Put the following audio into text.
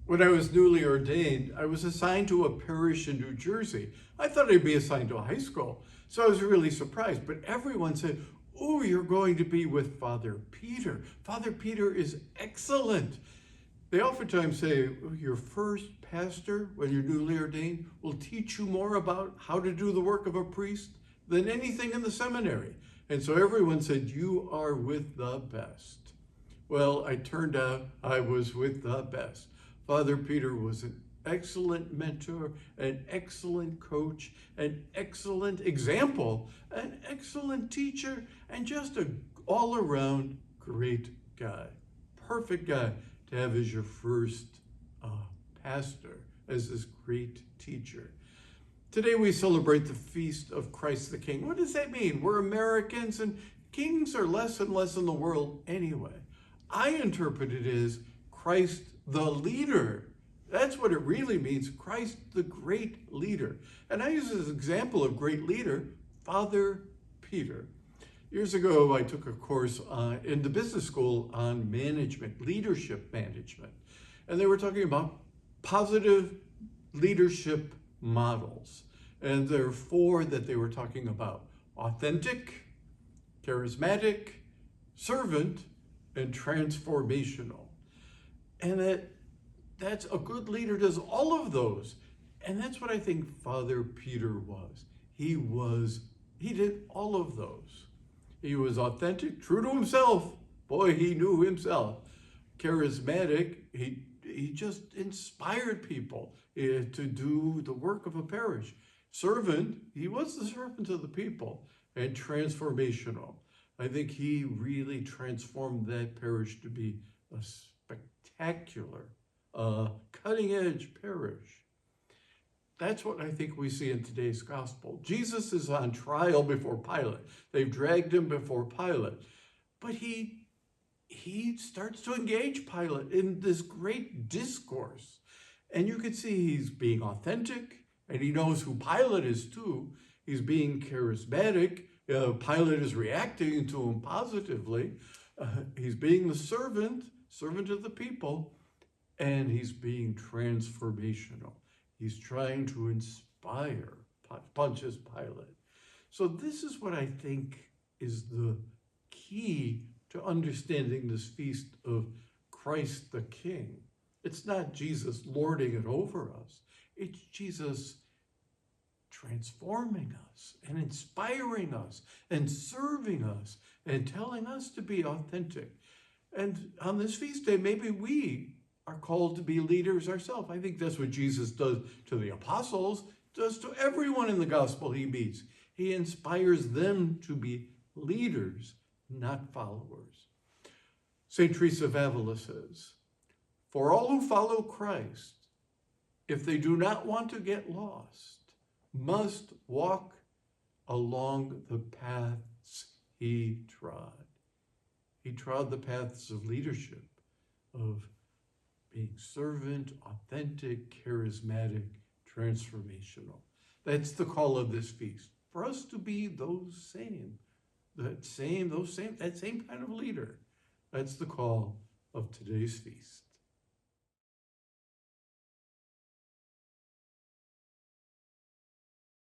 When I was newly ordained, I was assigned to a parish in New Jersey. I thought I'd be assigned to a high school, so I was really surprised. But everyone said, "Oh, you're going to be with Father Peter. Father Peter is excellent." They oftentimes say, "Oh, your first pastor, when you're newly ordained, will teach you more about how to do the work of a priest than anything in the seminary." And so everyone said, "You are with the best." Well, I turned out I was with the best. Father Peter was an excellent mentor, an excellent coach, an excellent example, an excellent teacher, and just an all-around great guy. Perfect guy to have as your first pastor, as this great teacher. Today we celebrate the feast of Christ the King. What does that mean? We're Americans and kings are less and less in the world anyway. I interpret it as Christ the leader. That's what it really means, Christ the great leader. And I use as an example of great leader, Father Peter. Years ago, I took a course in the business school on management, leadership management. And they were talking about positive leadership models. And there are four that they were talking about: authentic, charismatic, servant, and transformational. And that's a good leader does all of those. And that's what I think Father Peter was. He did all of those. He was authentic, true to himself. Boy, he knew himself. Charismatic, he just inspired people to do the work of a parish. Servant, he was the servant of the people. And transformational. I think he really transformed that parish to be a spectacular, cutting-edge parish. That's what I think we see in today's gospel. Jesus is on trial before Pilate. They've dragged him before Pilate. But he starts to engage Pilate in this great discourse. And you can see he's being authentic, and he knows who Pilate is too. He's being charismatic. Pilate is reacting to him positively. He's being the servant of the people, and he's being transformational. He's trying to inspire Pontius Pilate. So this is what I think is the key to understanding this feast of Christ the King. It's not Jesus lording it over us. It's Jesus transforming us and inspiring us and serving us and telling us to be authentic. And on this feast day, maybe we are called to be leaders ourselves. I think that's what Jesus does to the apostles, does to everyone in the gospel he meets. He inspires them to be leaders, not followers. St. Teresa of Avila says, "For all who follow Christ, if they do not want to get lost, must walk along the paths he trod." He trod the paths of leadership, of being servant, authentic, charismatic, transformational. That's the call of this feast, for us to be that same kind of leader. That's the call of today's feast.